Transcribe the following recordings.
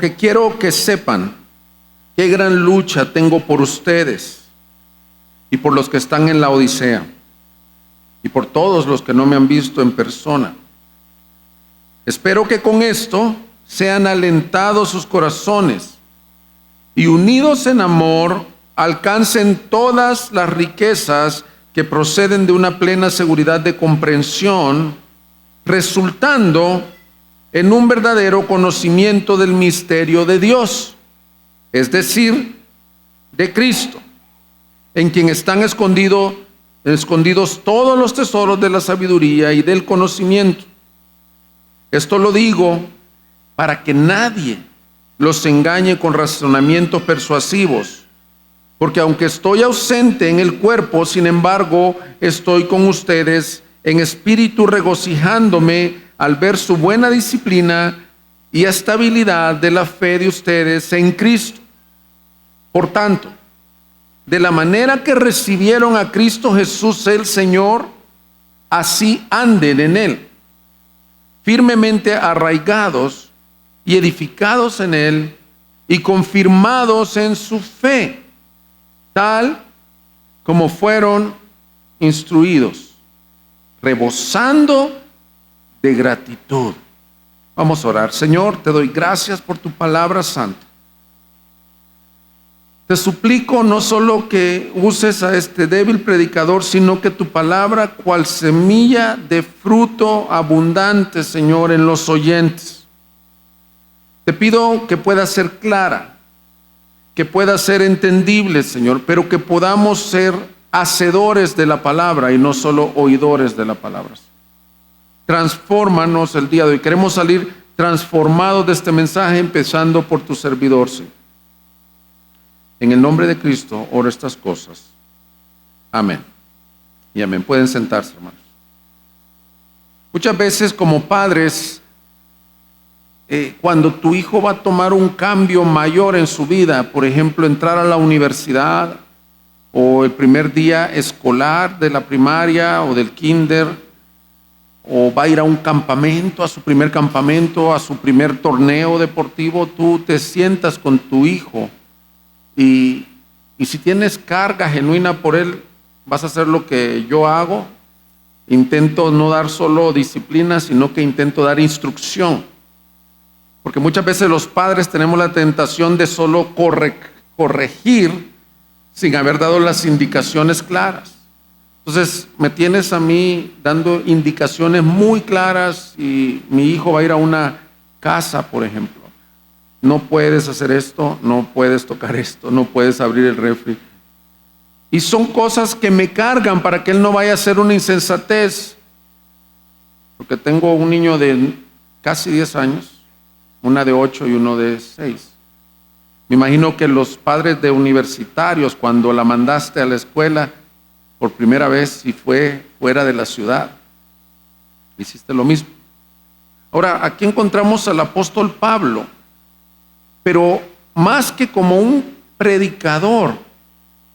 porque quiero que sepan qué gran lucha tengo por ustedes y por los que están en la Odisea y por todos los que no me han visto en persona. Espero que con esto sean alentados sus corazones y unidos en amor alcancen todas las riquezas que proceden de una plena seguridad de comprensión, resultando en un verdadero conocimiento del misterio de Dios, es decir, de Cristo, en quien están escondidos todos los tesoros de la sabiduría y del conocimiento. Esto lo digo para que nadie los engañe con razonamientos persuasivos, porque aunque estoy ausente en el cuerpo, sin embargo, estoy con ustedes en espíritu, regocijándome al ver su buena disciplina y estabilidad de la fe de ustedes en Cristo. Por tanto, de la manera que recibieron a Cristo Jesús el Señor, así anden en Él, firmemente arraigados y edificados en Él y confirmados en su fe, tal como fueron instruidos, rebosando de gratitud. Vamos a orar. Señor, te doy gracias por tu palabra santa. Te suplico no solo que uses a este débil predicador, sino que tu palabra, cual semilla de fruto abundante, Señor, en los oyentes. Te pido que pueda ser clara, que pueda ser entendible, Señor, pero que podamos ser hacedores de la palabra y no solo oidores de la palabra. Transfórmanos el día de hoy. Queremos salir transformados de este mensaje, empezando por tu servidor, Señor. En el nombre de Cristo oro estas cosas. Amén. Y amén. Pueden sentarse, hermanos. Muchas veces como padres, cuando tu hijo va a tomar un cambio mayor en su vida, por ejemplo, entrar a la universidad o el primer día escolar de la primaria o del kinder, o va a ir a un campamento, a su primer campamento, a su primer torneo deportivo, tú te sientas con tu hijo y si tienes carga genuina por él, vas a hacer lo que yo hago. Intento no dar solo disciplina, sino que intento dar instrucción. Porque muchas veces los padres tenemos la tentación de solo corregir sin haber dado las indicaciones claras. Entonces me tienes a mí dando indicaciones muy claras y mi hijo va a ir a una casa, por ejemplo. No puedes hacer esto, no puedes tocar esto, no puedes abrir el refri. Y son cosas que me cargan para que él no vaya a hacer una insensatez. Porque tengo un niño de casi 10 años, una de 8 y uno de 6. Me imagino que los padres de universitarios, cuando la mandaste a la escuela por primera vez y fue fuera de la ciudad, hiciste lo mismo. Ahora, aquí encontramos al apóstol Pablo, pero más que como un predicador,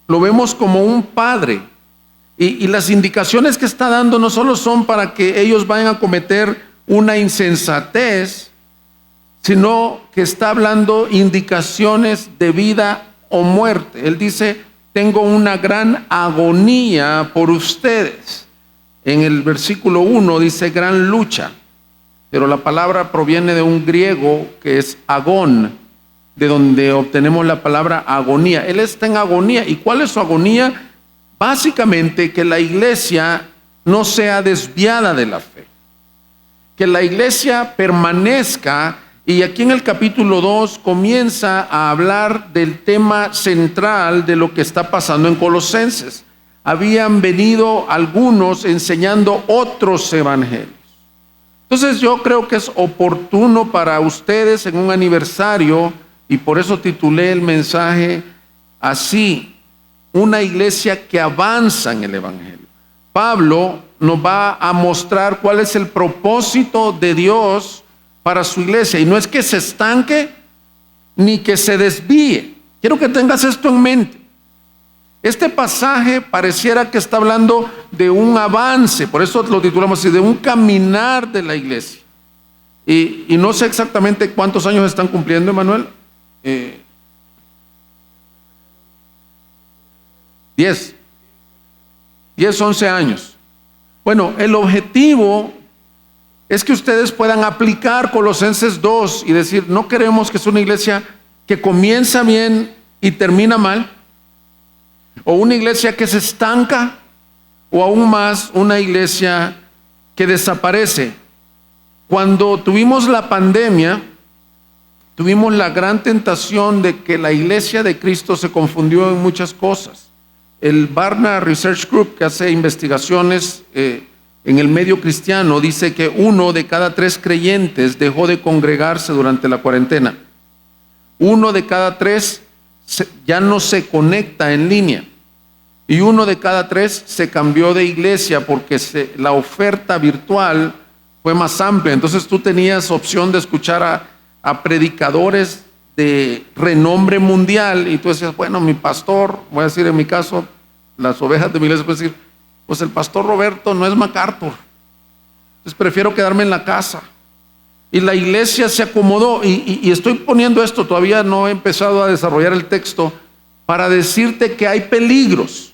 lo vemos como un padre. Y las indicaciones que está dando no solo son para que ellos vayan a cometer una insensatez, sino que está hablando indicaciones de vida o muerte. Él dice, tengo una gran agonía por ustedes. En el versículo 1 dice gran lucha, pero la palabra proviene de un griego que es agón, de donde obtenemos la palabra agonía. Él está en agonía. ¿Y cuál es su agonía? Básicamente que la iglesia no sea desviada de la fe, que la iglesia permanezca. Y aquí en el capítulo 2 comienza a hablar del tema central de lo que está pasando en Colosenses. Habían venido algunos enseñando otros evangelios. Entonces yo creo que es oportuno para ustedes en un aniversario, y por eso titulé el mensaje así, una iglesia que avanza en el evangelio. Pablo nos va a mostrar cuál es el propósito de Dios para su iglesia, y no es que se estanque ni que se desvíe. Quiero que tengas esto en mente. Este pasaje pareciera que está hablando de un avance, por eso lo titulamos así, de un caminar de la iglesia. Y no sé exactamente cuántos años están cumpliendo, Emanuel. 10, 11 años. Bueno, el objetivo es que ustedes puedan aplicar Colosenses 2 y decir, no queremos que sea una iglesia que comienza bien y termina mal, o una iglesia que se estanca, o aún más una iglesia que desaparece. Cuando tuvimos la pandemia, tuvimos la gran tentación de que la iglesia de Cristo se confundió en muchas cosas. El Barna Research Group, que hace investigaciones en el medio cristiano, dice que 1 de cada 3 creyentes dejó de congregarse durante la cuarentena. 1 de cada 3 ya no se conecta en línea. Y 1 de cada 3 se cambió de iglesia porque la oferta virtual fue más amplia. Entonces tú tenías opción de escuchar a predicadores de renombre mundial y tú decías, bueno, mi pastor, voy a decir en mi caso, las ovejas de mi iglesia pueden decir, pues el pastor Roberto no es MacArthur, entonces prefiero quedarme en la casa. Y la iglesia se acomodó y estoy poniendo esto, todavía no he empezado a desarrollar el texto, para decirte que hay peligros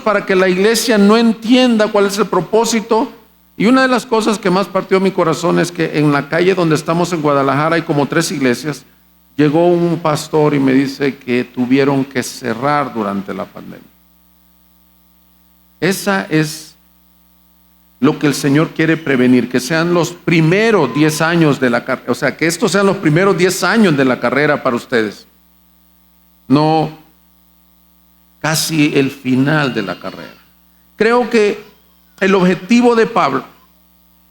para que la iglesia no entienda cuál es el propósito. Y una de las cosas que más partió mi corazón es que en la calle donde estamos en Guadalajara hay como 3 iglesias. Llegó un pastor y me dice que tuvieron que cerrar durante la pandemia. Esa es lo que el Señor quiere prevenir, que sean los primeros 10 años de la carrera, o sea, que estos sean los primeros 10 años de la carrera para ustedes, no casi el final de la carrera. Creo que el objetivo de Pablo,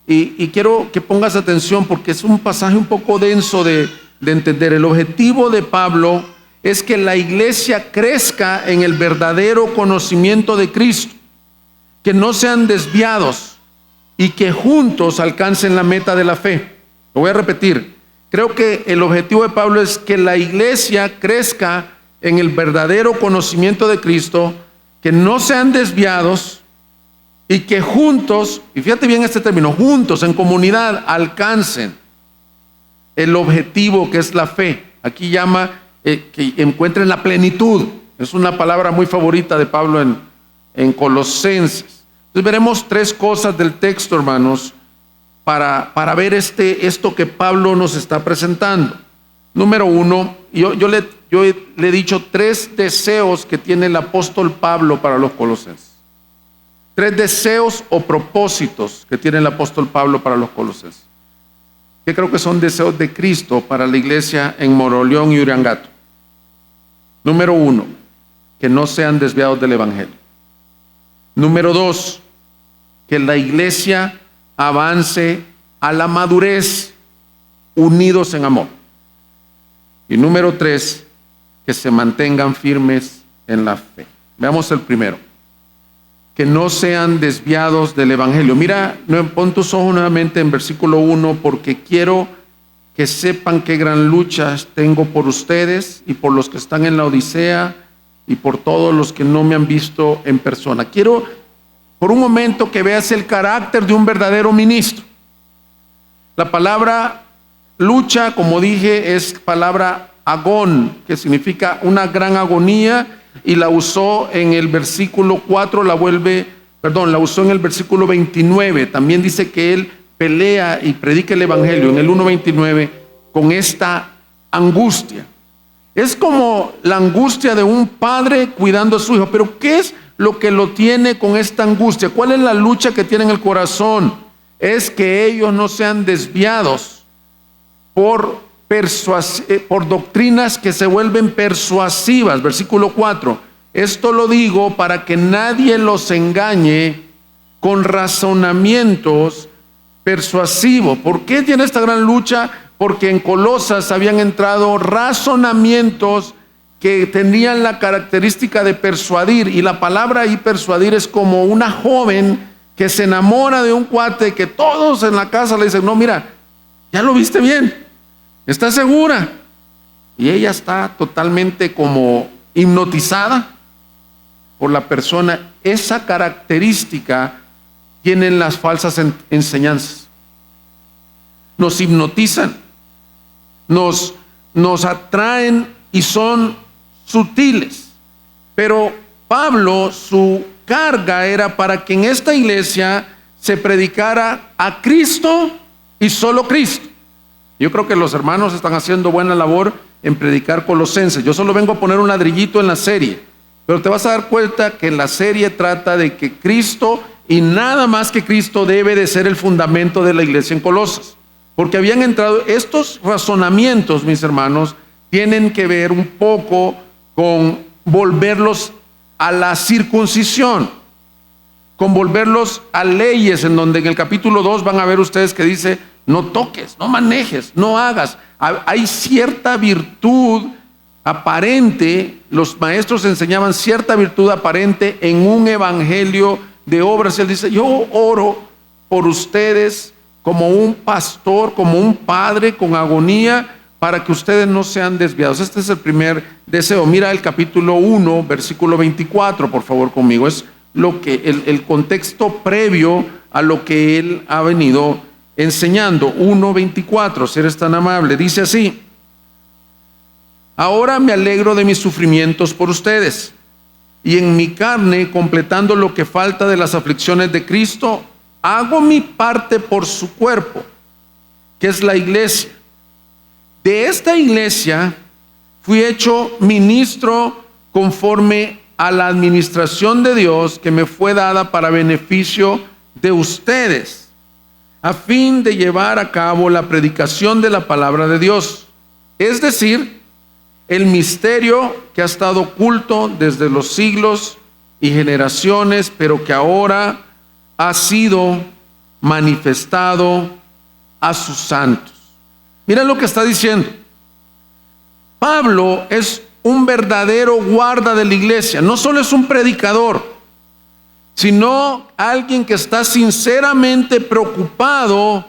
y quiero que pongas atención porque es un pasaje un poco denso de entender, el objetivo de Pablo es que la iglesia crezca en el verdadero conocimiento de Cristo, que no sean desviados y que juntos alcancen la meta de la fe. Lo voy a repetir, creo que el objetivo de Pablo es que la iglesia crezca en el verdadero conocimiento de Cristo, que no sean desviados y que juntos, y fíjate bien este término, juntos en comunidad alcancen el objetivo que es la fe. Aquí llama que encuentren la plenitud. Es una palabra muy favorita de Pablo en Colosenses. Entonces veremos 3 cosas del texto, hermanos, para ver esto que Pablo nos está presentando. Número 1, yo le he dicho 3 deseos que tiene el apóstol Pablo para los colosenses. 3 deseos o propósitos que tiene el apóstol Pablo para los colosenses, que creo que son deseos de Cristo para la iglesia en Moroleón y Uriangato. Número 1, que no sean desviados del evangelio. Número 2, que la iglesia avance a la madurez unidos en amor. Y número 3, que se mantengan firmes en la fe. Veamos el primero, que no sean desviados del evangelio. Mira, pon tus ojos nuevamente en versículo 1, porque quiero que sepan qué gran lucha tengo por ustedes y por los que están en la Odisea y por todos los que no me han visto en persona. Quiero por un momento que veas el carácter de un verdadero ministro. La palabra lucha, como dije, es palabra agón, que significa una gran agonía, y la usó en el versículo 4, la usó en el versículo 29. También dice que él pelea y predica el evangelio en el 1:29 con esta angustia. Es como la angustia de un padre cuidando a su hijo. Pero ¿qué es lo que lo tiene con esta angustia? ¿Cuál es la lucha que tiene en el corazón? Es que ellos no sean desviados por doctrinas que se vuelven persuasivas. Versículo 4, esto lo digo para que nadie los engañe con razonamientos persuasivos. ¿Por qué tiene esta gran lucha? Porque en Colosas habían entrado razonamientos que tenían la característica de persuadir, y la palabra ahí persuadir es como una joven que se enamora de un cuate que todos en la casa le dicen, no, mira, ya lo viste bien, ¿estás segura? Y ella está totalmente como hipnotizada por la persona. Esa característica tienen las falsas enseñanzas. nos hipnotizan, nos atraen y son sutiles. Pero Pablo, su carga era para que en esta iglesia se predicara a Cristo y solo Cristo. Yo creo que los hermanos están haciendo buena labor en predicar Colosenses. Yo solo vengo a poner un ladrillito en la serie, pero te vas a dar cuenta que la serie trata de que Cristo y nada más que Cristo debe de ser el fundamento de la iglesia en Colosas. Porque habían entrado, estos razonamientos, mis hermanos, tienen que ver un poco con volverlos a la circuncisión, con volverlos a leyes, en donde en el capítulo 2 van a ver ustedes que dice: no toques, no manejes, no hagas. Hay cierta virtud aparente, los maestros enseñaban cierta virtud aparente en un evangelio de obras. Él dice: yo oro por ustedes como un pastor, como un padre con agonía, para que ustedes no sean desviados. Este es el primer deseo. Mira el capítulo 1, versículo 24, por favor, conmigo. Es lo que el contexto previo a lo que él ha venido enseñando. 1:24, si eres tan amable, dice así: ahora me alegro de mis sufrimientos por ustedes, y en mi carne, completando lo que falta de las aflicciones de Cristo, hago mi parte por su cuerpo, que es la iglesia. De esta iglesia fui hecho ministro conforme a la administración de Dios que me fue dada para beneficio de ustedes, a fin de llevar a cabo la predicación de la palabra de Dios, es decir, el misterio que ha estado oculto desde los siglos y generaciones, pero que ahora ha sido manifestado a sus santos. Mira lo que está diciendo. Pablo es un verdadero guarda de la iglesia. No solo es un predicador, sino alguien que está sinceramente preocupado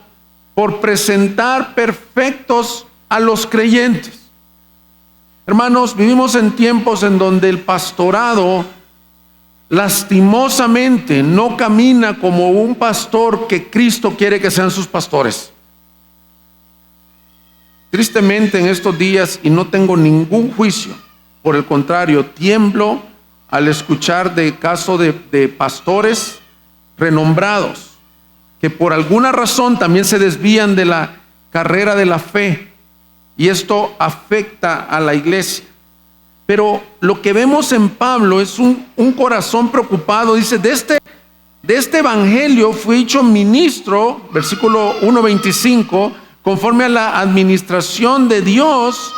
por presentar perfectos a los creyentes. Hermanos, vivimos en tiempos en donde el pastorado lastimosamente no camina como un pastor que Cristo quiere que sean sus pastores. Tristemente en estos días, y no tengo ningún juicio, por el contrario, tiemblo al escuchar de casos de pastores renombrados que por alguna razón también se desvían de la carrera de la fe, y esto afecta a la iglesia. Pero lo que vemos en Pablo es un corazón preocupado. Dice: de este evangelio fui hecho ministro, versículo 1:25, conforme a la administración de Dios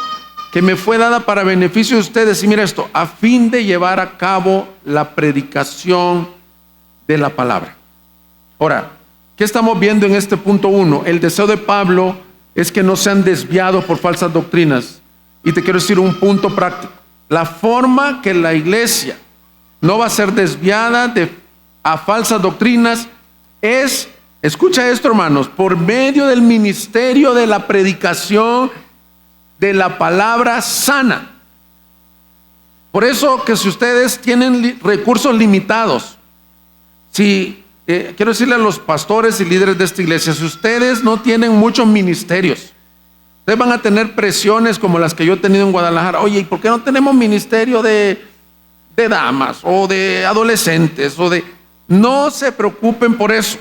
que me fue dada para beneficio de ustedes. Y mira esto: a fin de llevar a cabo la predicación de la palabra. Ahora, ¿qué estamos viendo en este punto 1? El deseo de Pablo es que no sean desviados por falsas doctrinas. Y te quiero decir un punto práctico. La forma que la iglesia no va a ser desviada a falsas doctrinas es, escucha esto, hermanos, por medio del ministerio de la predicación de la palabra sana. Por eso que si ustedes tienen recursos limitados, quiero decirle a los pastores y líderes de esta iglesia, si ustedes no tienen muchos ministerios, ustedes van a tener presiones como las que yo he tenido en Guadalajara. Oye, ¿y por qué no tenemos ministerio de damas o de adolescentes? No se preocupen por eso.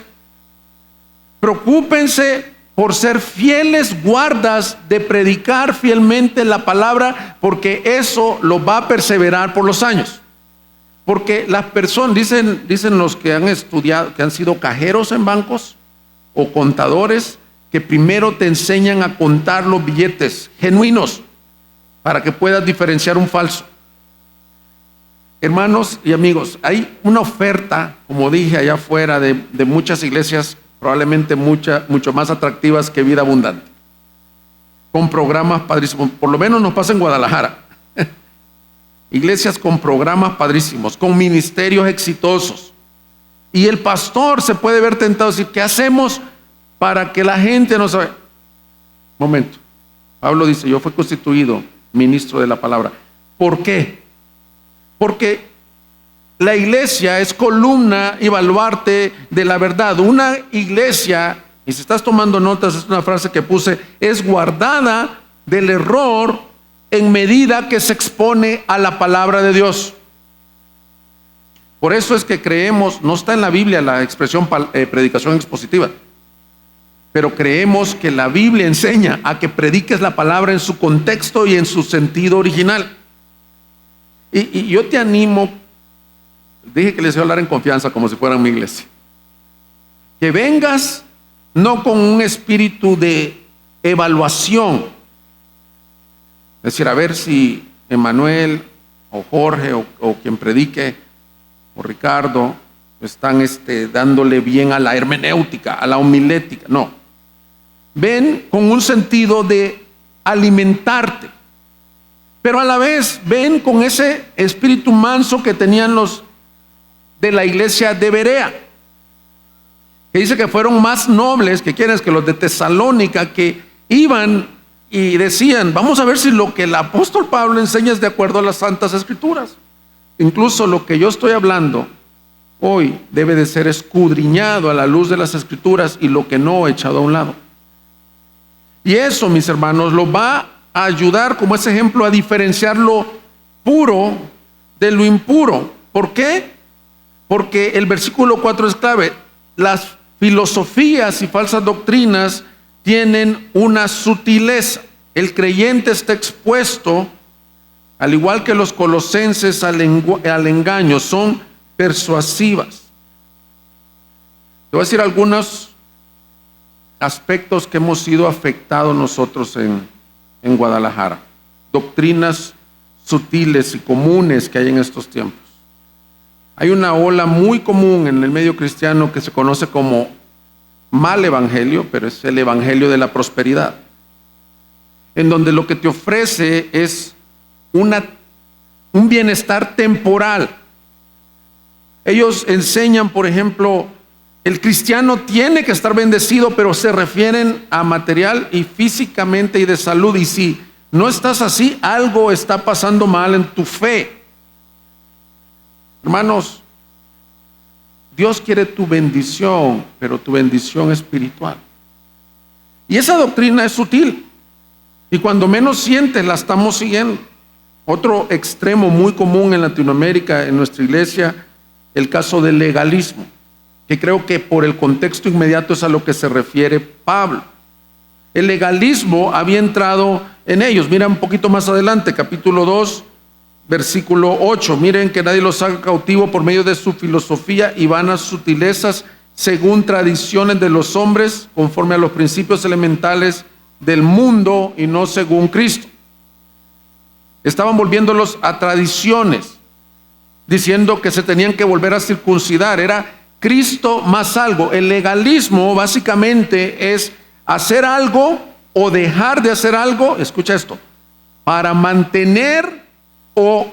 Preocúpense por ser fieles guardas de predicar fielmente la palabra, porque eso los va a perseverar por los años. Porque las personas, dicen los que han estudiado, que han sido cajeros en bancos o contadores, que primero te enseñan a contar los billetes genuinos para que puedas diferenciar un falso. Hermanos y amigos, hay una oferta, como dije allá afuera, de muchas iglesias, probablemente mucho más atractivas que Vida Abundante, con programas padrísimos. Por lo menos nos pasa en Guadalajara. Iglesias con programas padrísimos, con ministerios exitosos. Y el pastor se puede ver tentado a decir: ¿qué hacemos para que la gente no sabe? Momento. Pablo dice: yo fui constituido ministro de la palabra. ¿Por qué? Porque la iglesia es columna y baluarte de la verdad. Una iglesia y si estás tomando notas, es una frase que puse, es guardada del error en medida que se expone a la palabra de Dios. Por eso es que creemos, no está en la Biblia la expresión predicación expositiva, pero creemos que la Biblia enseña a que prediques la palabra en su contexto y en su sentido original. Y yo te animo, dije que les voy a hablar en confianza como si fueran mi iglesia, que vengas no con un espíritu de evaluación, es decir, a ver si Emanuel o Jorge o quien predique o Ricardo están dándole bien a la hermenéutica, a la homilética. No, ven con un sentido de alimentarte, pero a la vez ven con ese espíritu manso que tenían los de la iglesia de Berea, que dice que fueron más nobles, que quieres, que los de Tesalónica, que iban y decían, vamos a ver si lo que el apóstol Pablo enseña es de acuerdo a las santas escrituras. Incluso lo que yo estoy hablando hoy debe de ser escudriñado a la luz de las escrituras y lo que no, echado a un lado. Y eso, mis hermanos, lo va a ayudar como ese ejemplo a diferenciar lo puro de lo impuro. ¿Por qué? Porque el versículo 4 es clave. Las filosofías y falsas doctrinas tienen una sutileza. El creyente está expuesto, al igual que los colosenses, al engaño. Son persuasivas. Te voy a decir algunos aspectos que hemos sido afectados nosotros en Guadalajara. Doctrinas sutiles y comunes que hay en estos tiempos. Hay una ola muy común en el medio cristiano que se conoce como mal evangelio, pero es el evangelio de la prosperidad, en donde lo que te ofrece es un bienestar temporal. Ellos enseñan, por ejemplo, el cristiano tiene que estar bendecido, pero se refieren a material y físicamente y de salud. Y si no estás así, algo está pasando mal en tu fe. Hermanos, Dios quiere tu bendición, pero tu bendición espiritual. Y esa doctrina es sutil. Y cuando menos sientes, la estamos siguiendo. Otro extremo muy común en Latinoamérica, en nuestra iglesia, el caso del legalismo, que creo que por el contexto inmediato es a lo que se refiere Pablo. El legalismo había entrado en ellos. Mira un poquito más adelante, capítulo 2, versículo 8. Miren que nadie los haga cautivo por medio de su filosofía y vanas sutilezas, según tradiciones de los hombres, conforme a los principios elementales del mundo y no según Cristo. Estaban volviéndolos a tradiciones, diciendo que se tenían que volver a circuncidar. Era Cristo más algo. El legalismo básicamente es hacer algo o dejar de hacer algo, escucha esto, para mantener u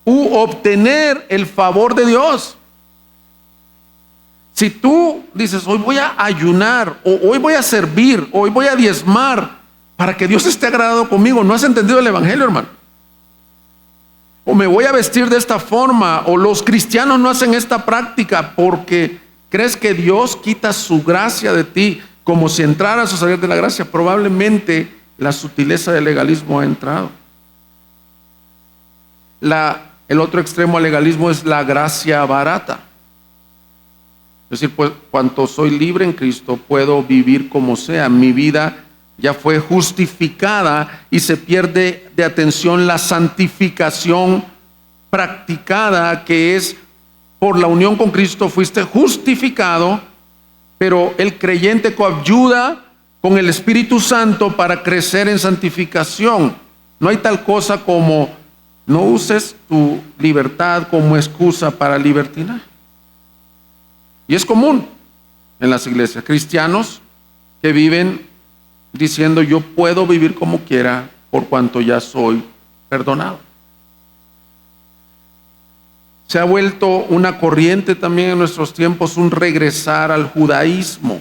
obtener el favor de Dios. Si tú dices, hoy voy a ayunar, o hoy voy a servir, o hoy voy a diezmar, para que Dios esté agradado conmigo, no has entendido el evangelio, hermano. O me voy a vestir de esta forma, o los cristianos no hacen esta práctica porque crees que Dios quita su gracia de ti, como si entraras o salieras de la gracia. Probablemente la sutileza del legalismo ha entrado. El otro extremo al legalismo es la gracia barata. Es decir, pues cuanto soy libre en Cristo, puedo vivir como sea. Mi vida ya fue justificada y se pierde de atención la santificación practicada, que es por la unión con Cristo fuiste justificado, pero el creyente coayuda con el Espíritu Santo para crecer en santificación. No hay tal cosa como no uses tu libertad como excusa para libertinaje. Y es común en las iglesias, cristianos que viven diciendo yo puedo vivir como quiera por cuanto ya soy perdonado. Se ha vuelto una corriente también en nuestros tiempos un regresar al judaísmo,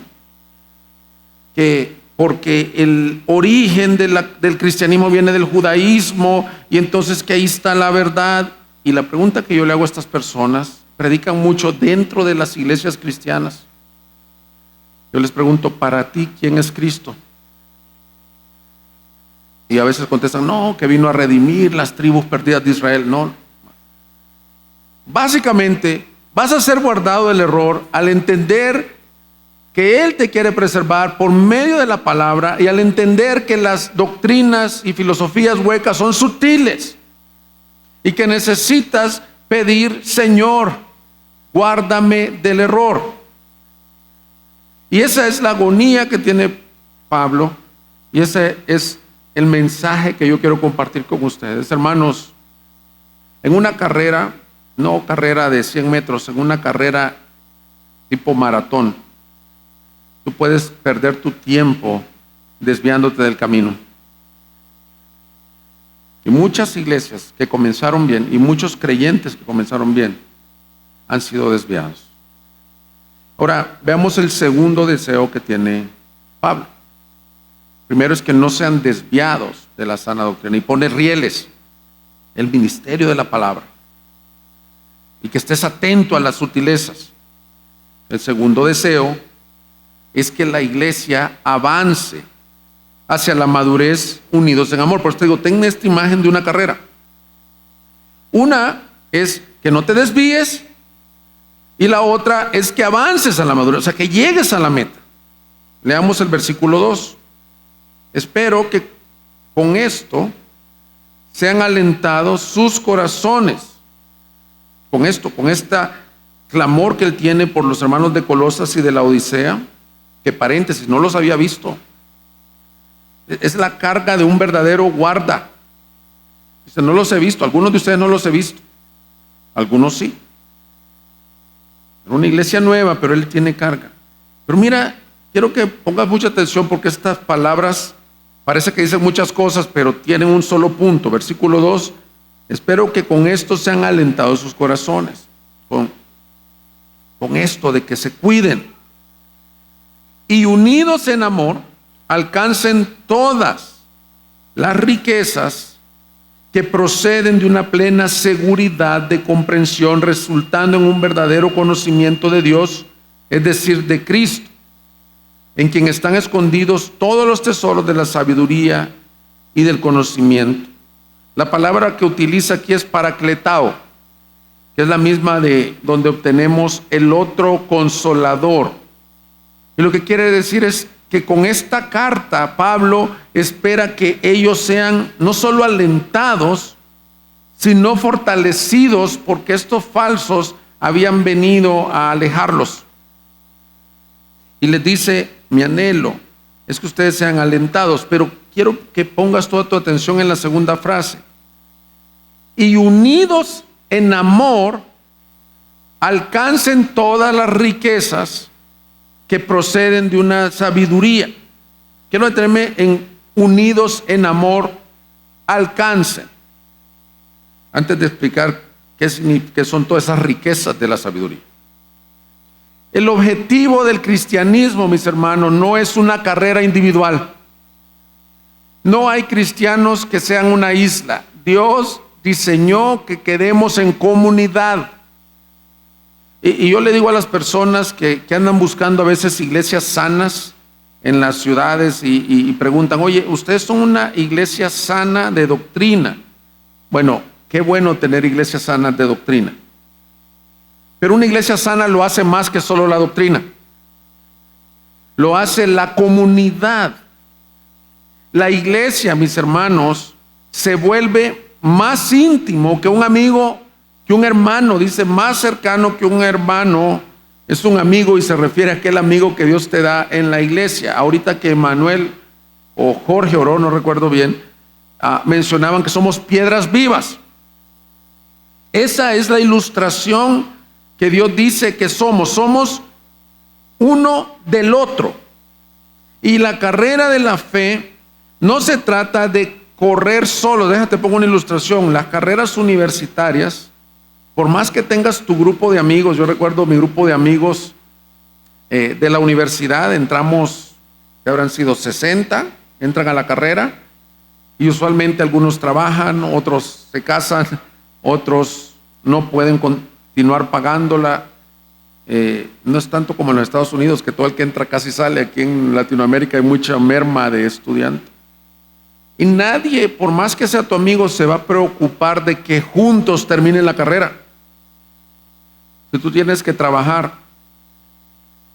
porque el origen del cristianismo viene del judaísmo, y entonces que ahí está la verdad. Y la pregunta que yo le hago a estas personas, predican mucho dentro de las iglesias cristianas, Yo les pregunto, para ti, ¿quién es Cristo? Y a veces contestan, no, que vino a redimir las tribus perdidas de Israel. No. Básicamente, vas a ser guardado del error al entender que Él te quiere preservar por medio de la palabra y al entender que las doctrinas y filosofías huecas son sutiles y que necesitas pedir, Señor, guárdame del error. Y esa es la agonía que tiene Pablo, y ese es el mensaje que yo quiero compartir con ustedes. Hermanos, en una carrera, no carrera de 100 metros, en una carrera tipo maratón, tú puedes perder tu tiempo desviándote del camino. Y muchas iglesias que comenzaron bien y muchos creyentes que comenzaron bien han sido desviados. Ahora, veamos el segundo deseo que tiene Pablo. Primero es que no sean desviados de la sana doctrina y pone rieles, el ministerio de la palabra, y que estés atento a las sutilezas. El segundo deseo es que la iglesia avance hacia la madurez unidos en amor. Por eso te digo, ten esta imagen de una carrera. Una es que no te desvíes y la otra es que avances a la madurez, o sea, que llegues a la meta. Leamos el versículo 2. Espero que con esto sean alentados sus corazones. Con esto, con esta clamor que él tiene por los hermanos de Colosas y de la Odisea, que paréntesis, no los había visto. Es la carga de un verdadero guarda. Dice, no los he visto, algunos de ustedes no los he visto, algunos sí. Era una iglesia nueva, pero él tiene carga. Pero mira, quiero que pongas mucha atención porque estas palabras parece que dicen muchas cosas, pero tienen un solo punto. Versículo 2, espero que con esto sean alentados sus corazones. Con esto de que se cuiden. Y unidos en amor, alcancen todas las riquezas que proceden de una plena seguridad de comprensión, resultando en un verdadero conocimiento de Dios, es decir, de Cristo, en quien están escondidos todos los tesoros de la sabiduría y del conocimiento. La palabra que utiliza aquí es paracletao, que es la misma de donde obtenemos el otro consolador. Y lo que quiere decir es que con esta carta Pablo espera que ellos sean no solo alentados, sino fortalecidos, porque estos falsos habían venido a alejarlos. Y les dice, mi anhelo es que ustedes sean alentados, pero quiero que pongas toda tu atención en la segunda frase. Y unidos en amor, alcancen todas las riquezas que proceden de una sabiduría. Quiero detenerme en unidos en amor, alcancen, antes de explicar qué son todas esas riquezas de la sabiduría. El objetivo del cristianismo, mis hermanos, no es una carrera individual. No hay cristianos que sean una isla. Dios diseñó que quedemos en comunidad. Y yo le digo a las personas que andan buscando a veces iglesias sanas en las ciudades y preguntan, oye, ¿ustedes son una iglesia sana de doctrina? Bueno, qué bueno tener iglesias sanas de doctrina. Pero una iglesia sana lo hace más que solo la doctrina. Lo hace la comunidad. La iglesia, mis hermanos, se vuelve más íntimo que un amigo, que un hermano. Dice, más cercano que un hermano es un amigo, y se refiere a aquel amigo que Dios te da en la iglesia. Ahorita que Manuel o Jorge oró, no recuerdo bien, mencionaban que somos piedras vivas. Esa es la ilustración que Dios dice que somos uno del otro. Y la carrera de la fe no se trata de correr solo. Déjate pongo una ilustración. Las carreras universitarias, por más que tengas tu grupo de amigos, yo recuerdo mi grupo de amigos de la universidad, entramos, que habrán sido 60, entran a la carrera, y usualmente algunos trabajan, otros se casan, otros no pueden continuar pagándola, No es tanto como en los Estados Unidos, que todo el que entra casi sale. Aquí en Latinoamérica hay mucha merma de estudiantes. Y nadie, por más que sea tu amigo, se va a preocupar de que juntos terminen la carrera. Si tú tienes que trabajar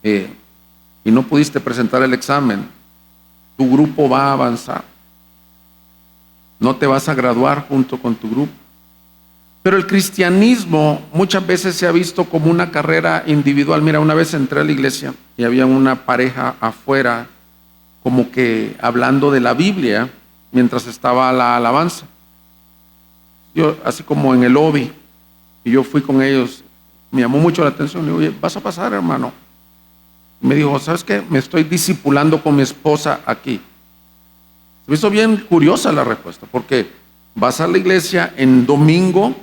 y no pudiste presentar el examen, tu grupo va a avanzar. No te vas a graduar junto con tu grupo. Pero el cristianismo muchas veces se ha visto como una carrera individual. Mira, una vez entré a la iglesia y había una pareja afuera, como que hablando de la Biblia, mientras estaba la alabanza. Yo, así como en el lobby, y yo fui con ellos, me llamó mucho la atención. Le digo, oye, ¿vas a pasar, hermano? Me dijo, ¿sabes qué? Me estoy discipulando con mi esposa aquí. Se me hizo bien curiosa la respuesta, porque vas a la iglesia en domingo,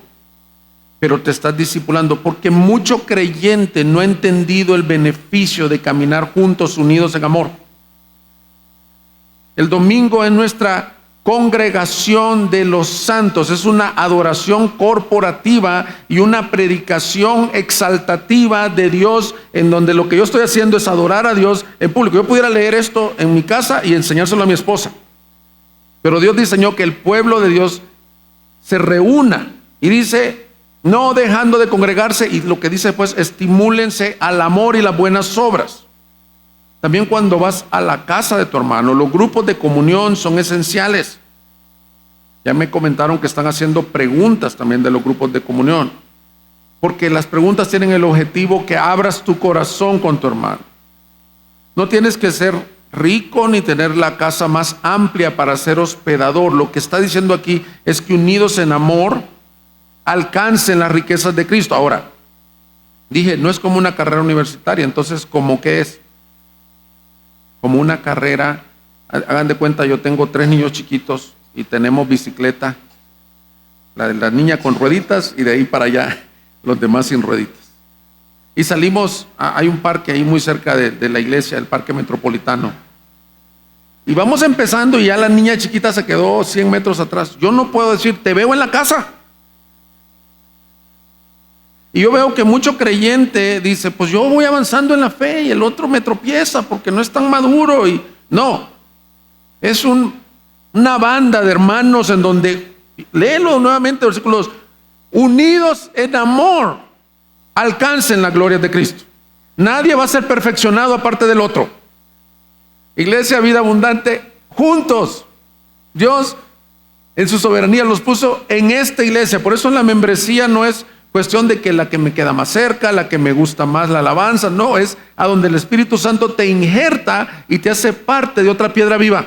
pero te estás discipulando, porque mucho creyente no ha entendido el beneficio de caminar juntos, unidos en amor. El domingo es nuestra congregación de los santos, es una adoración corporativa y una predicación exaltativa de Dios, en donde lo que yo estoy haciendo es adorar a Dios en público. Yo pudiera leer esto en mi casa y enseñárselo a mi esposa, pero Dios diseñó que el pueblo de Dios se reúna, y dice, no dejando de congregarse, y lo que dice después, estimúlense al amor y las buenas obras. También cuando vas a la casa de tu hermano, los grupos de comunión son esenciales. Ya me comentaron que están haciendo preguntas también de los grupos de comunión, porque las preguntas tienen el objetivo que abras tu corazón con tu hermano. No tienes que ser rico ni tener la casa más amplia para ser hospedador. Lo que está diciendo aquí es que unidos en amor alcancen las riquezas de Cristo. Ahora, dije, no es como una carrera universitaria, entonces, ¿cómo qué es? Como una carrera. Hagan de cuenta, yo tengo 3 niños chiquitos y tenemos bicicleta, la de la niña con rueditas y de ahí para allá los demás sin rueditas. Y salimos, hay un parque ahí muy cerca de la iglesia, el Parque Metropolitano. Y vamos empezando y ya la niña chiquita se quedó 100 metros atrás. Yo no puedo decir, te veo en la casa. Y yo veo que mucho creyente dice, pues yo voy avanzando en la fe y el otro me tropieza porque no es tan maduro. Y no, es una banda de hermanos en donde, léelo nuevamente, versículos, unidos en amor, alcancen la gloria de Cristo. Nadie va a ser perfeccionado aparte del otro. Iglesia Vida Abundante, juntos. Dios en su soberanía los puso en esta iglesia. Por eso la membresía no es cuestión de que la que me queda más cerca, la que me gusta más la alabanza. No, es a donde el Espíritu Santo te injerta y te hace parte de otra piedra viva.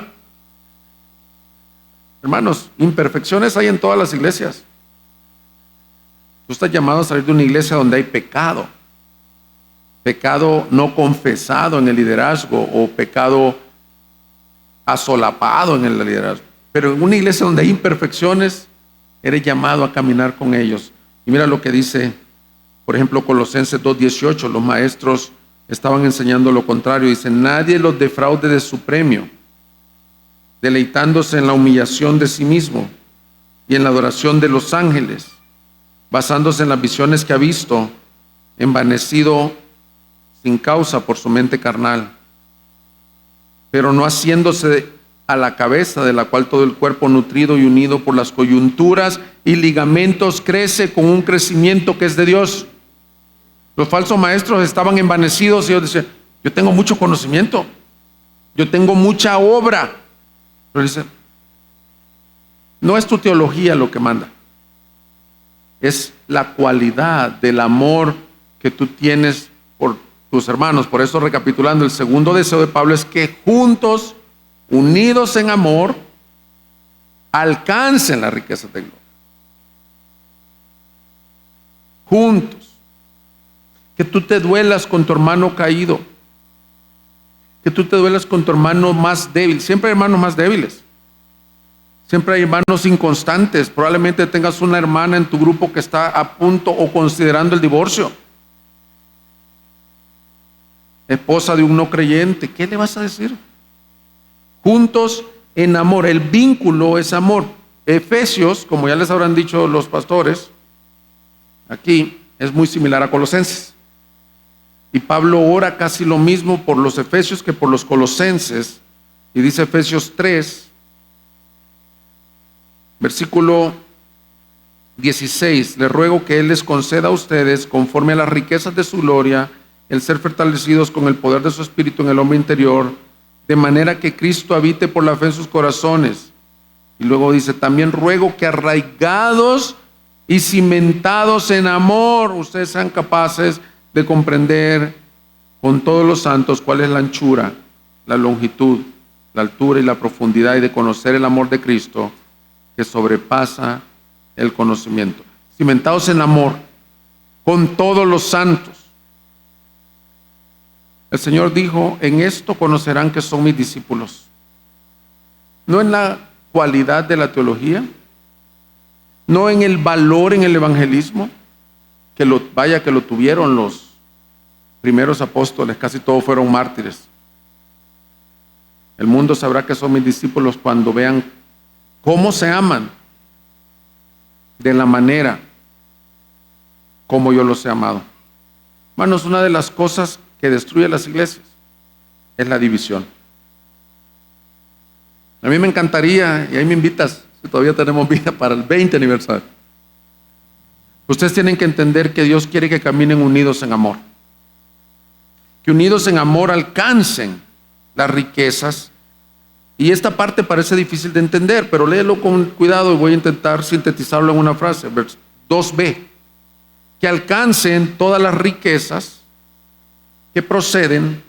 Hermanos, imperfecciones hay en todas las iglesias. Tú estás llamado a salir de una iglesia donde hay pecado. Pecado no confesado en el liderazgo o pecado asolapado en el liderazgo. Pero en una iglesia donde hay imperfecciones, eres llamado a caminar con ellos. Y mira lo que dice, por ejemplo, Colosenses 2:18. Los maestros estaban enseñando lo contrario. Dice, nadie los defraude de su premio, deleitándose en la humillación de sí mismo y en la adoración de los ángeles, basándose en las visiones que ha visto, envanecido sin causa por su mente carnal, pero no haciéndose a la cabeza, de la cual todo el cuerpo nutrido y unido por las coyunturas y ligamentos crece con un crecimiento que es de Dios. Los falsos maestros estaban envanecidos y ellos decían, yo tengo mucho conocimiento, yo tengo mucha obra. Pero dice, no es tu teología lo que manda, es la cualidad del amor que tú tienes por tus hermanos. Por eso, recapitulando, el segundo deseo de Pablo es que juntos, unidos en amor, alcancen la riqueza de gloria. Juntos. Que tú te duelas con tu hermano caído. Que tú te duelas con tu hermano más débil. Siempre hay hermanos más débiles. Siempre hay hermanos inconstantes. Probablemente tengas una hermana en tu grupo que está a punto o considerando el divorcio. Esposa de un no creyente. ¿Qué le vas a decir? Juntos en amor. El vínculo es amor. Efesios, como ya les habrán dicho los pastores, aquí es muy similar a Colosenses. Y Pablo ora casi lo mismo por los efesios que por los colosenses. Y dice Efesios 3, versículo 16, le ruego que Él les conceda a ustedes, conforme a las riquezas de su gloria, el ser fortalecidos con el poder de su Espíritu en el hombre interior, de manera que Cristo habite por la fe en sus corazones. Y luego dice, también ruego que arraigados y cimentados en amor, ustedes sean capaces de comprender con todos los santos cuál es la anchura, la longitud, la altura y la profundidad, y de conocer el amor de Cristo que sobrepasa el conocimiento. Cimentados en amor con todos los santos. El Señor dijo, en esto conocerán que son mis discípulos. No en la cualidad de la teología, no en el valor en el evangelismo, que lo tuvieron los primeros apóstoles, casi todos fueron mártires. El mundo sabrá que son mis discípulos cuando vean cómo se aman, de la manera como yo los he amado. Hermanos, una de las cosas que destruye las iglesias es la división. A mí me encantaría, y ahí me invitas, si todavía tenemos vida, para el 20 aniversario. Ustedes tienen que entender que Dios quiere que caminen unidos en amor. Que unidos en amor alcancen las riquezas. Y esta parte parece difícil de entender, pero léelo con cuidado y voy a intentar sintetizarlo en una frase. 2b. Que alcancen todas las riquezas que proceden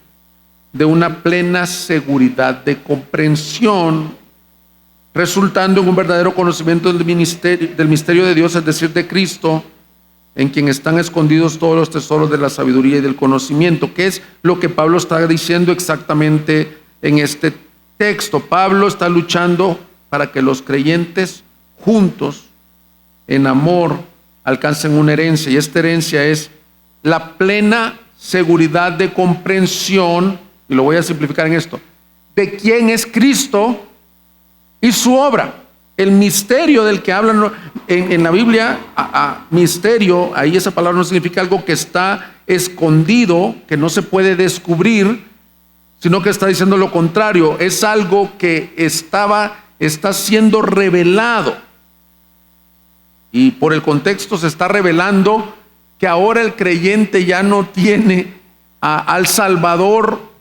de una plena seguridad de comprensión, resultando en un verdadero conocimiento del misterio de Dios, es decir, de Cristo, en quien están escondidos todos los tesoros de la sabiduría y del conocimiento, que es lo que Pablo está diciendo exactamente en este texto. Pablo está luchando para que los creyentes juntos, en amor, alcancen una herencia, y esta herencia es la plena seguridad de comprensión, y lo voy a simplificar en esto, de quién es Cristo y su obra. El misterio del que hablan en la Biblia, misterio, ahí esa palabra no significa algo que está escondido, que no se puede descubrir, sino que está diciendo lo contrario, es algo que está siendo revelado. Y por el contexto se está revelando que ahora el creyente ya no tiene al Salvador,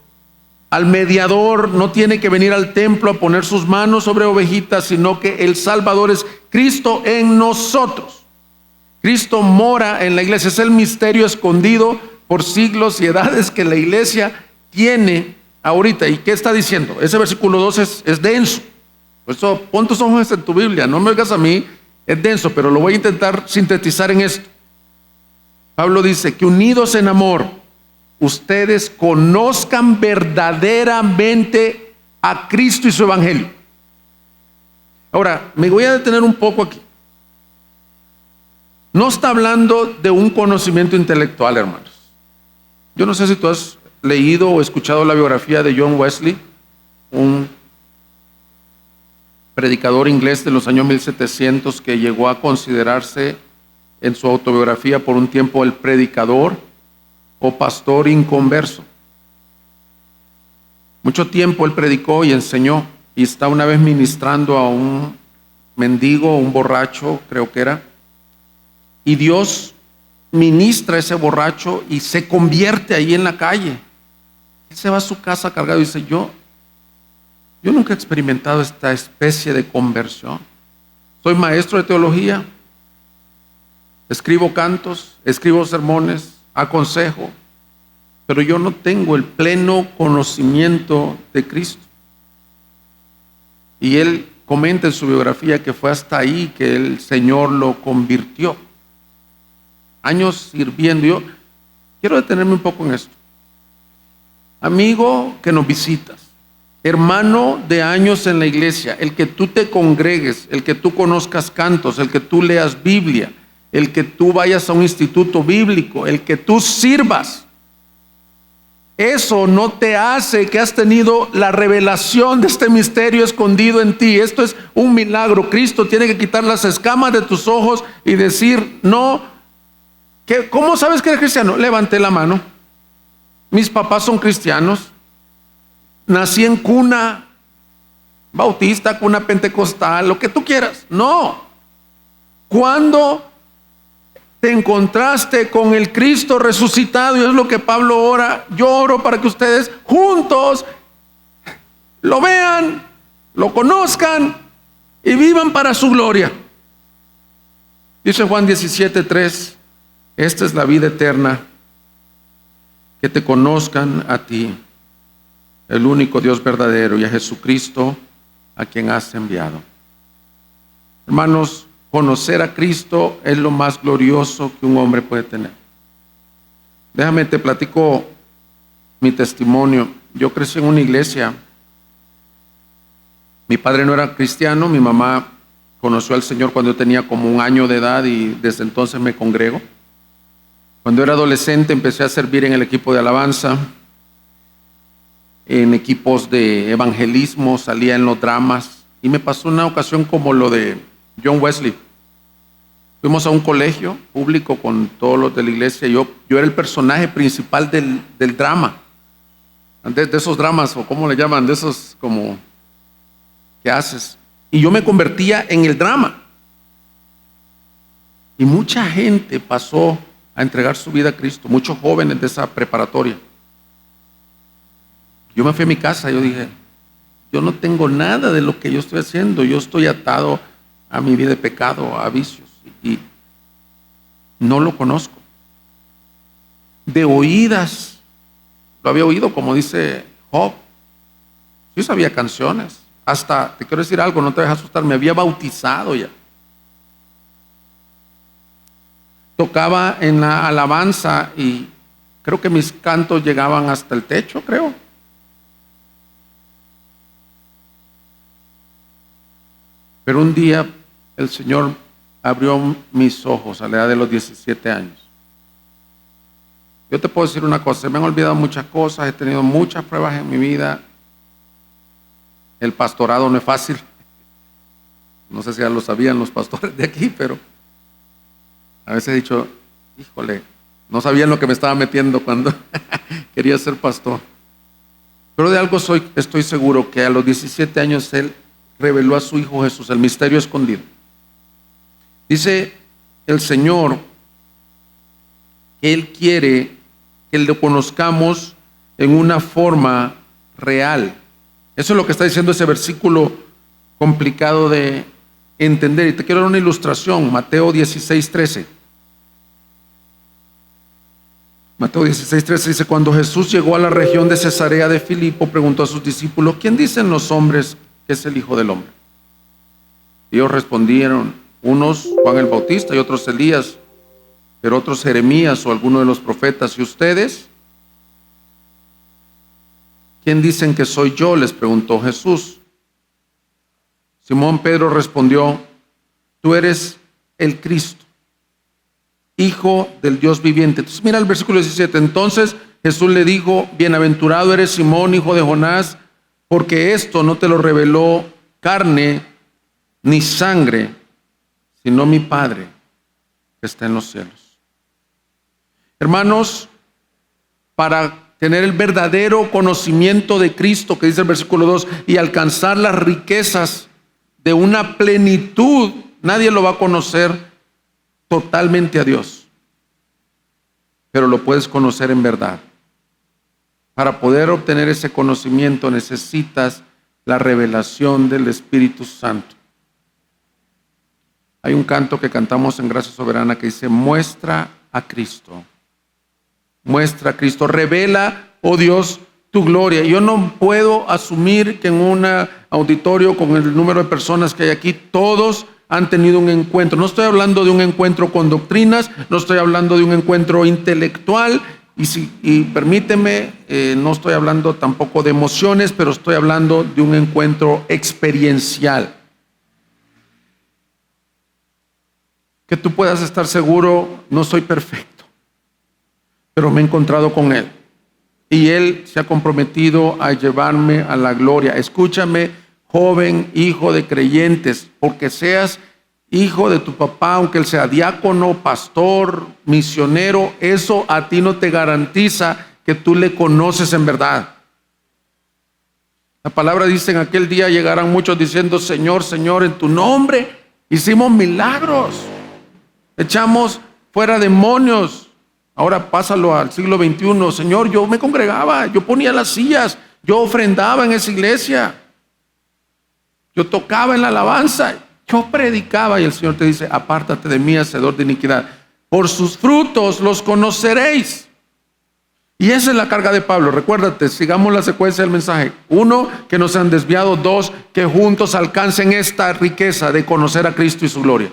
al mediador, no tiene que venir al templo a poner sus manos sobre ovejitas, sino que el Salvador es Cristo en nosotros. Cristo mora en la iglesia, es el misterio escondido por siglos y edades que la iglesia tiene ahorita. ¿Y qué está diciendo? Ese versículo 2 es denso. Por eso pon tus ojos en tu Biblia, no me oigas a mí, es denso, pero lo voy a intentar sintetizar en esto. Pablo dice que unidos en amor, ustedes conozcan verdaderamente a Cristo y su evangelio. Ahora, me voy a detener un poco aquí. No está hablando de un conocimiento intelectual, hermanos. Yo no sé si tú has leído o escuchado la biografía de John Wesley, un predicador inglés de los años 1700 que llegó a considerarse en su autobiografía por un tiempo el predicador o pastor inconverso. Mucho tiempo él predicó y enseñó, y está una vez ministrando a un mendigo, un borracho, creo que era, y Dios ministra a ese borracho y se convierte ahí en la calle. Él se va a su casa cargado y dice, yo nunca he experimentado esta especie de conversión. Soy maestro de teología, escribo cantos, escribo sermones, aconsejo, pero yo no tengo el pleno conocimiento de Cristo. Y él comenta en su biografía que fue hasta ahí que el Señor lo convirtió. Años sirviendo. Yo quiero detenerme un poco en esto. Amigo que nos visitas, hermano de años en la iglesia, el que tú te congregues, el que tú conozcas cantos, el que tú leas Biblia, el que tú vayas a un instituto bíblico, el que tú sirvas, eso no te hace que has tenido la revelación de este misterio escondido en ti. Esto es un milagro. Cristo tiene que quitar las escamas de tus ojos y decir, no, ¿cómo sabes que eres cristiano? Levante la mano. Mis papás son cristianos. Nací en cuna bautista, cuna pentecostal, lo que tú quieras. No. Cuando te encontraste con el Cristo resucitado, y es lo que Pablo ora, yo oro para que ustedes juntos lo vean, lo conozcan y vivan para su gloria. Dice Juan 17:3, esta es la vida eterna, que te conozcan a ti, el único Dios verdadero, y a Jesucristo, a quien has enviado. Hermanos, conocer a Cristo es lo más glorioso que un hombre puede tener. Déjame te platico mi testimonio. Yo crecí en una iglesia. Mi padre no era cristiano, mi mamá conoció al Señor cuando yo tenía como 1 año de edad y desde entonces me congrego. Cuando era adolescente empecé a servir en el equipo de alabanza, en equipos de evangelismo, salía en los dramas y me pasó una ocasión como lo de John Wesley. Fuimos a un colegio público con todos los de la iglesia. Yo era el personaje principal del drama, de esos dramas, o cómo le llaman, de esos como que haces. Y yo me convertía en el drama. Y mucha gente pasó a entregar su vida a Cristo, muchos jóvenes de esa preparatoria. Yo me fui a mi casa, yo dije, yo no tengo nada de lo que yo estoy haciendo, yo estoy atado a mi vida de pecado, a vicios, y no lo conozco. De oídas, lo había oído, como dice Job. Yo sabía canciones, hasta, te quiero decir algo, no te dejes asustar, me había bautizado ya. Tocaba en la alabanza y creo que mis cantos llegaban hasta el techo, creo. Pero un día el Señor abrió mis ojos a la edad de los 17 años. Yo te puedo decir una cosa, se me han olvidado muchas cosas, he tenido muchas pruebas en mi vida. El pastorado no es fácil. No sé si ya lo sabían los pastores de aquí, pero a veces he dicho, híjole, no sabían lo que me estaba metiendo cuando quería ser pastor. Pero de algo estoy seguro, que a los 17 años Él reveló a su Hijo Jesús, el misterio escondido. Dice el Señor que Él quiere que lo conozcamos en una forma real. Eso es lo que está diciendo ese versículo complicado de entender. Y te quiero dar una ilustración, Mateo 16:13. Mateo 16:13 dice, cuando Jesús llegó a la región de Cesarea de Filipo, preguntó a sus discípulos, ¿quién dicen los hombres que es el Hijo del Hombre? Ellos respondieron, unos Juan el Bautista y otros Elías, pero otros Jeremías o alguno de los profetas. ¿Y ustedes? ¿Quién dicen que soy yo?, les preguntó Jesús. Simón Pedro respondió, tú eres el Cristo, Hijo del Dios viviente. Entonces mira el versículo 17. Entonces Jesús le dijo, bienaventurado eres Simón, hijo de Jonás, porque esto no te lo reveló carne ni sangre, sino mi Padre que está en los cielos. Hermanos, para tener el verdadero conocimiento de Cristo, que dice el versículo 2, y alcanzar las riquezas de una plenitud, nadie lo va a conocer totalmente a Dios, pero lo puedes conocer en verdad. Para poder obtener ese conocimiento necesitas la revelación del Espíritu Santo. Hay un canto que cantamos en Gracia Soberana que dice, muestra a Cristo. Muestra a Cristo, revela, oh Dios, tu gloria. Yo no puedo asumir que en un auditorio con el número de personas que hay aquí, todos han tenido un encuentro. No estoy hablando de un encuentro con doctrinas, no estoy hablando de un encuentro intelectual, y permíteme, no estoy hablando tampoco de emociones, pero estoy hablando de un encuentro experiencial. Que tú puedas estar seguro, no soy perfecto, pero me he encontrado con Él. Y Él se ha comprometido a llevarme a la gloria. Escúchame, joven, hijo de creyentes, porque seas hijo de tu papá, aunque él sea diácono, pastor, misionero, eso a ti no te garantiza que que tú le conoces en verdad. La palabra dice: en aquel día llegarán muchos diciendo: Señor, Señor, en tu nombre hicimos milagros, echamos fuera demonios. Ahora pásalo al siglo XXI. Señor, yo me congregaba, yo ponía las sillas, yo ofrendaba en esa iglesia, yo tocaba en la alabanza, yo predicaba. Y el Señor te dice: apártate de mí, hacedor de iniquidad. Por sus frutos los conoceréis. Y esa es la carga de Pablo. Recuérdate, sigamos la secuencia del mensaje. 1, que no se han desviado. 2, que juntos alcancen esta riqueza de conocer a Cristo y su gloria.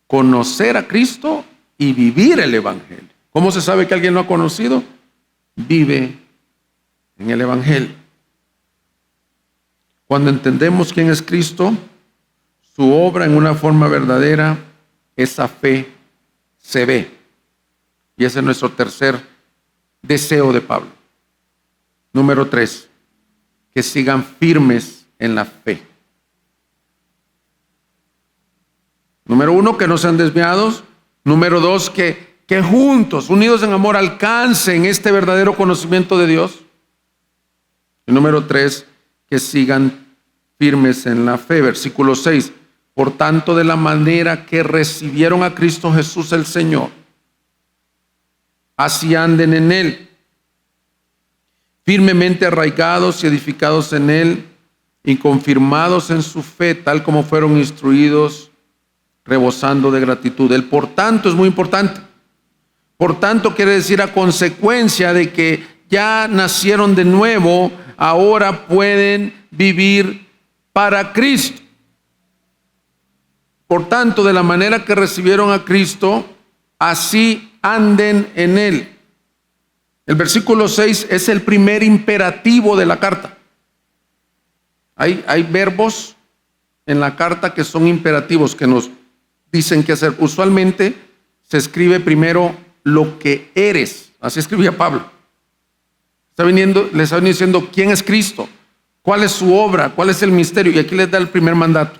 Conocer a Cristo y vivir el Evangelio. ¿Cómo se sabe que alguien lo ha conocido? Vive en el Evangelio. Cuando entendemos quién es Cristo, su obra en una forma verdadera, esa fe se ve. Y ese es nuestro tercer deseo de Pablo. Número 3, que sigan firmes en la fe. Número 1, que no sean desviados. Número 2, que juntos, unidos en amor, alcancen este verdadero conocimiento de Dios. Y número 3, que sigan firmes en la fe. Versículo 6. Por tanto, de la manera que recibieron a Cristo Jesús el Señor, así anden en Él, firmemente arraigados y edificados en Él, y confirmados en su fe, tal como fueron instruidos, rebosando de gratitud. El por tanto es muy importante. Por tanto quiere decir a consecuencia de que ya nacieron de nuevo, ahora pueden vivir para Cristo. Por tanto, de la manera que recibieron a Cristo, así anden en Él. El versículo 6 es el primer imperativo de la carta. Hay verbos en la carta que son imperativos, que nos dicen qué hacer. Usualmente se escribe primero lo que eres. Así escribía Pablo. Les está diciendo quién es Cristo, cuál es su obra, cuál es el misterio. Y aquí les da el primer mandato.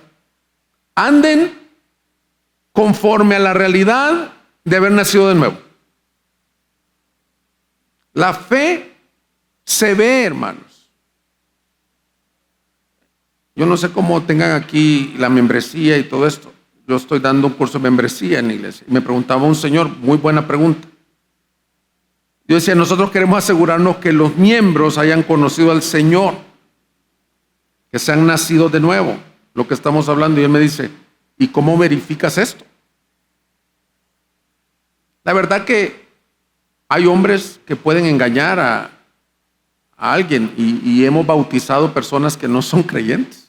Anden conforme a la realidad de haber nacido de nuevo. La fe se ve, hermanos. Yo no sé cómo tengan aquí la membresía y todo esto. Yo estoy dando un curso de membresía en la iglesia. Y me preguntaba un señor, muy buena pregunta. Yo decía: nosotros queremos asegurarnos que los miembros hayan conocido al Señor, que se han nacido de nuevo, lo que estamos hablando. Y él me dice: ¿y cómo verificas esto? La verdad que hay hombres que pueden engañar a alguien y hemos bautizado personas que no son creyentes.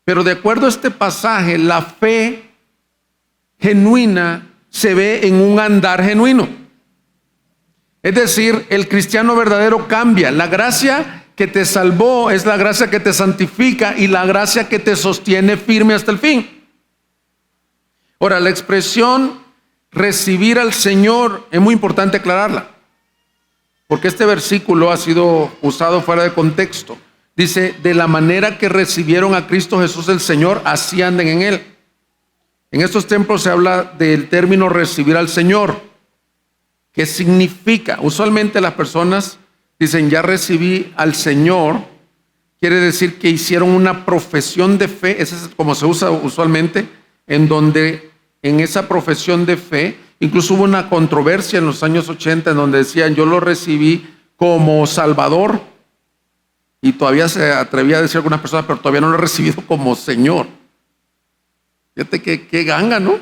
Pero de acuerdo a este pasaje, la fe genuina se ve en un andar genuino. Es decir, el cristiano verdadero cambia. La gracia que te salvó es la gracia que te santifica y la gracia que te sostiene firme hasta el fin. Ahora, la expresión recibir al Señor es muy importante aclararla, porque este versículo ha sido usado fuera de contexto. Dice: de la manera que recibieron a Cristo Jesús el Señor, así anden en Él. En estos tiempos se habla del término recibir al Señor. ¿Qué significa? Usualmente las personas dicen: ya recibí al Señor. Quiere decir que hicieron una profesión de fe. Eso es como se usa usualmente, en donde en esa profesión de fe, incluso hubo una controversia en los años 80 en donde decían: yo lo recibí como Salvador. Y todavía se atrevía a decir algunas personas: pero todavía no lo he recibido como Señor. Fíjate qué ganga, ¿no?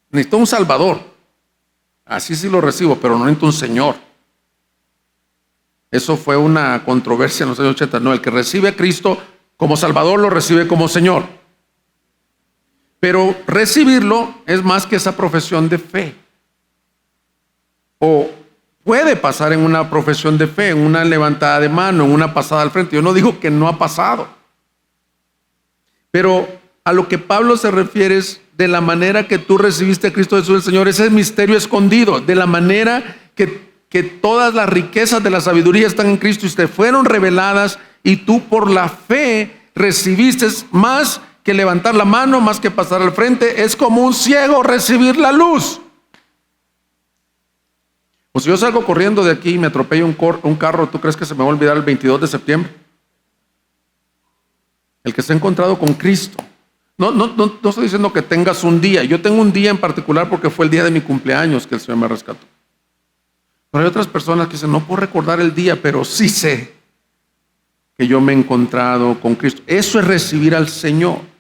Necesito un Salvador. Así sí lo recibo, pero no necesito un Señor. Eso fue una controversia en los años 80. No, el que recibe a Cristo como Salvador lo recibe como Señor. Pero recibirlo es más que esa profesión de fe. O puede pasar en una profesión de fe, en una levantada de mano, en una pasada al frente. Yo no digo que no ha pasado. Pero a lo que Pablo se refiere es de la manera que tú recibiste a Cristo Jesús el Señor. Ese es misterio escondido. De la manera que todas las riquezas de la sabiduría están en Cristo y te fueron reveladas, y tú por la fe recibiste más que levantar la mano, más que pasar al frente. Es como un ciego recibir la luz. O si yo salgo corriendo de aquí y me atropello un carro, ¿tú crees que se me va a olvidar el 22 de septiembre? El que se ha encontrado con Cristo. No estoy diciendo que tengas un día. Yo tengo un día en particular porque fue el día de mi cumpleaños que el Señor me rescató. Pero hay otras personas que dicen, no puedo recordar el día, pero sí sé que yo me he encontrado con Cristo. Eso es recibir al Señor.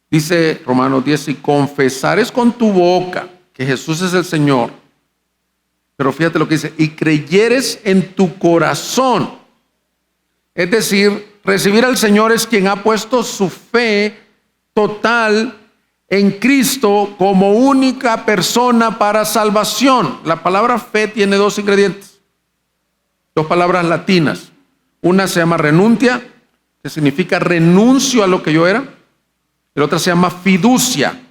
Dice Romanos 10, si confesares con tu boca que Jesús es el Señor, pero fíjate lo que dice, y creyeres en tu corazón, es decir, recibir al Señor es quien ha puesto su fe total en Cristo como única persona para salvación. La palabra fe tiene dos ingredientes, dos palabras latinas. Una se llama renuntia, que significa renuncio a lo que yo era. La otra se llama fiducia,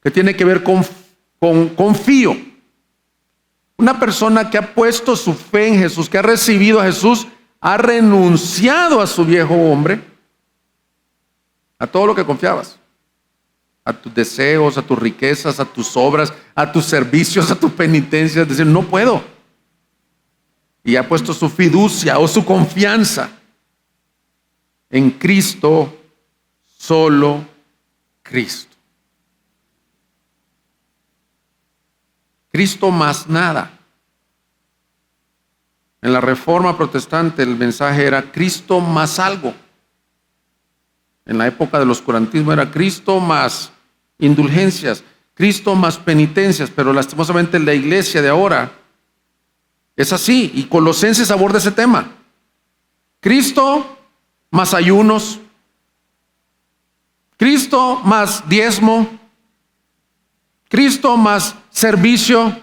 que tiene que ver con confío. Una persona que ha puesto su fe en Jesús, que ha recibido a Jesús, ha renunciado a su viejo hombre, a todo lo que confiabas, a tus deseos, a tus riquezas, a tus obras, a tus servicios, a tu penitencia. Es decir, no puedo. Y ha puesto su fiducia o su confianza en Cristo, solo Cristo. Cristo más nada. En la Reforma Protestante el mensaje era Cristo más algo. En la época del oscurantismo era Cristo más indulgencias, Cristo más penitencias, pero lastimosamente la iglesia de ahora es así, y Colosenses aborda ese tema. Cristo más ayunos, Cristo más diezmo, Cristo más servicio,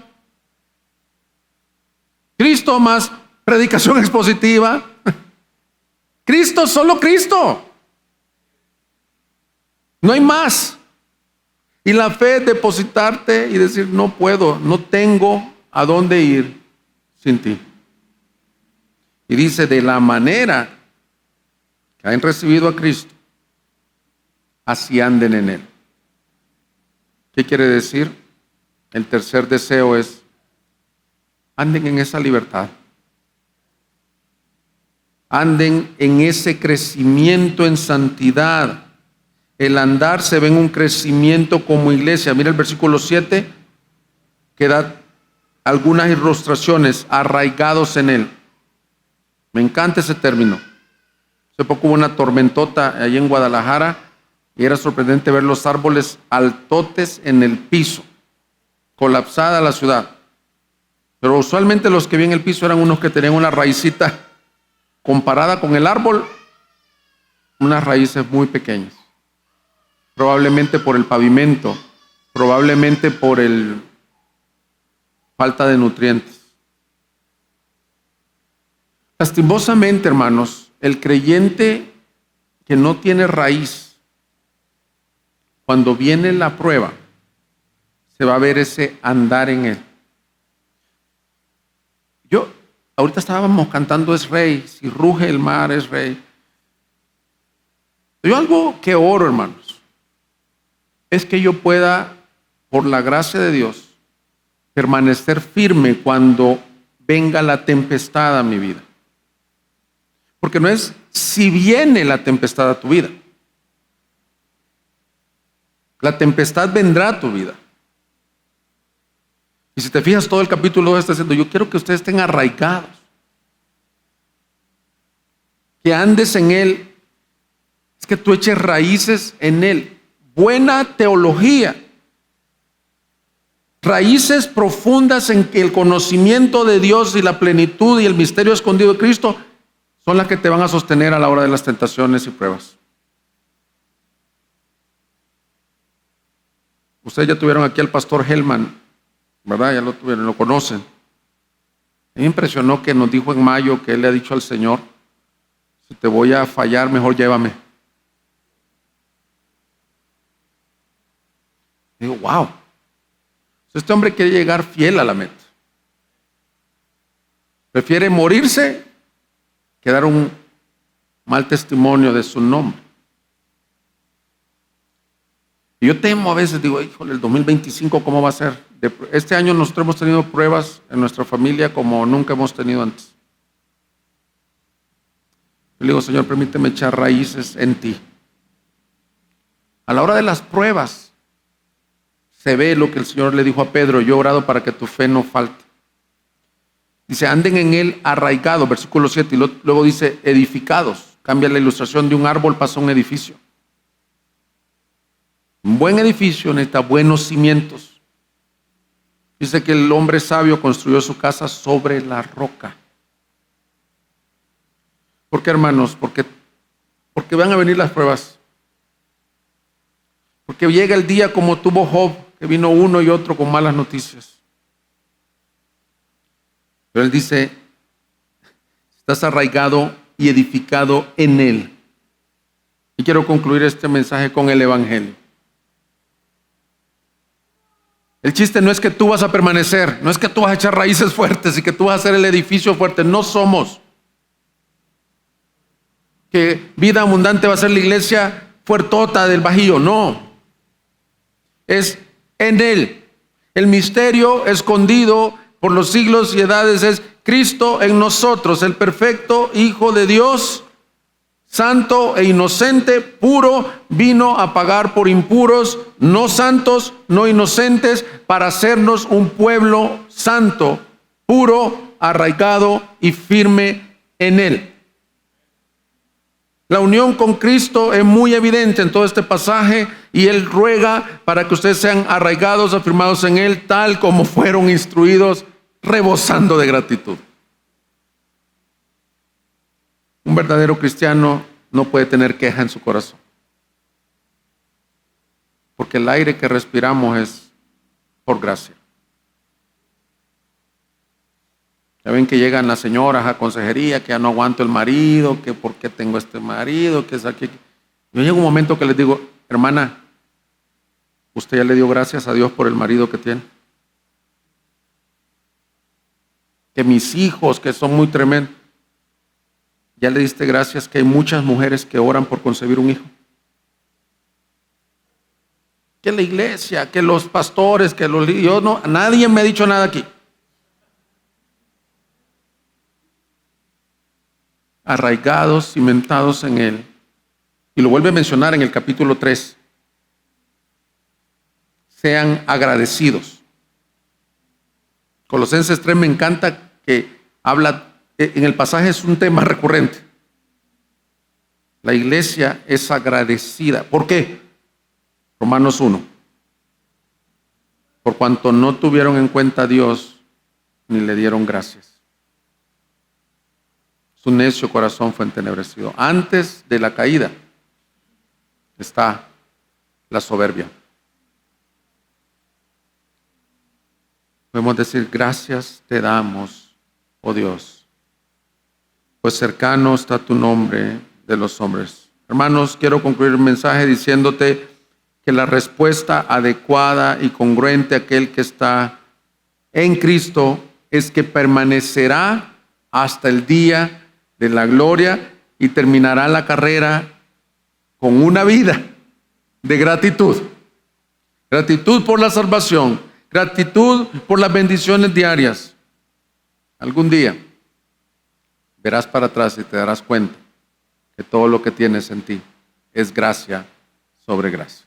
Cristo más predicación expositiva, Cristo, solo Cristo. No hay más. Y la fe es depositarte y decir, no puedo, no tengo a dónde ir sin ti. Y dice, de la manera que han recibido a Cristo, así anden en Él. ¿Qué quiere decir? El tercer deseo es, anden en esa libertad. Anden en ese crecimiento en santidad. El andar se ve en un crecimiento como iglesia. Mira el versículo 7, que da algunas ilustraciones, arraigados en Él. Me encanta ese término. Hace poco hubo una tormentota allí en Guadalajara y era sorprendente ver los árboles altotes en el piso, colapsada la ciudad. Pero usualmente los que vi en el piso eran unos que tenían una raicita comparada con el árbol, unas raíces muy pequeñas. Probablemente por el pavimento, probablemente por falta de nutrientes. Lastimosamente, hermanos, el creyente que no tiene raíz, cuando viene la prueba, se va a ver ese andar en Él. Ahorita estábamos cantando es rey, si ruge el mar es rey. Yo algo que oro, hermanos, es que yo pueda, por la gracia de Dios, permanecer firme cuando venga la tempestad a mi vida. Porque no es si viene la tempestad a tu vida. La tempestad vendrá a tu vida. Y si te fijas, todo el capítulo 2 está diciendo, yo quiero que ustedes estén arraigados, que andes en Él, es que tú eches raíces en Él. Buena teología, raíces profundas en que el conocimiento de Dios y la plenitud y el misterio escondido de Cristo son las que te van a sostener a la hora de las tentaciones y pruebas. Ustedes ya tuvieron aquí al pastor Hellman, ¿verdad? Ya lo tuvieron, lo conocen. Me impresionó que nos dijo en mayo que él le ha dicho al Señor, si te voy a fallar, mejor llévame. Digo, wow. Este hombre quiere llegar fiel a la meta. Prefiere morirse que dar un mal testimonio de su nombre. Yo temo a veces, digo, híjole, el 2025, ¿cómo va a ser? Este año nosotros hemos tenido pruebas en nuestra familia como nunca hemos tenido antes. Yo le digo, Señor, permíteme echar raíces en ti. A la hora de las pruebas, se ve lo que el Señor le dijo a Pedro: yo he orado para que tu fe no falte. Dice, anden en él arraigados, versículo 7, y luego dice, edificados. Cambia la ilustración de un árbol, pasa a un edificio. Un buen edificio necesita buenos cimientos. Dice que el hombre sabio construyó su casa sobre la roca. ¿Por qué, hermanos? Porque van a venir las pruebas. Porque llega el día como tuvo Job, que vino uno y otro con malas noticias. Pero él dice, estás arraigado y edificado en él. Y quiero concluir este mensaje con el evangelio. El chiste no es que tú vas a permanecer, no es que tú vas a echar raíces fuertes y que tú vas a hacer el edificio fuerte. No somos. Que Vida Abundante va a ser la iglesia fuertota del Bajío. No. Es en él. El misterio escondido por los siglos y edades es Cristo en nosotros, el perfecto Hijo de Dios, santo e inocente, puro, vino a pagar por impuros, no santos, no inocentes, para hacernos un pueblo santo, puro, arraigado y firme en él. La unión con Cristo es muy evidente en todo este pasaje y Él ruega para que ustedes sean arraigados, afirmados en Él, tal como fueron instruidos, rebosando de gratitud. Un verdadero cristiano no puede tener queja en su corazón, porque el aire que respiramos es por gracia. Ya ven que llegan las señoras a consejería, que ya no aguanto el marido, que por qué tengo este marido, que es aquí. Yo llego un momento que les digo, hermana, ¿usted ya le dio gracias a Dios por el marido que tiene? Que mis hijos, que son muy tremendos, ¿ya le diste gracias que hay muchas mujeres que oran por concebir un hijo? Que la iglesia, que los pastores, que los... Yo no, nadie me ha dicho nada aquí. Arraigados, cimentados en Él. Y lo vuelve a mencionar en el capítulo 3. Sean agradecidos. Colosenses 3 me encanta que habla, en el pasaje es un tema recurrente. La iglesia es agradecida. ¿Por qué? Romanos 1. Por cuanto no tuvieron en cuenta a Dios, ni le dieron gracias. Su necio corazón fue entenebrecido. Antes de la caída está la soberbia. Podemos decir, gracias te damos, oh Dios, pues cercano está tu nombre de los hombres. Hermanos, quiero concluir el mensaje diciéndote que la respuesta adecuada y congruente a aquel que está en Cristo es que permanecerá hasta el día de la gloria y terminará la carrera con una vida de gratitud. Gratitud por la salvación, gratitud por las bendiciones diarias. Algún día verás para atrás y te darás cuenta que todo lo que tienes en ti es gracia sobre gracia.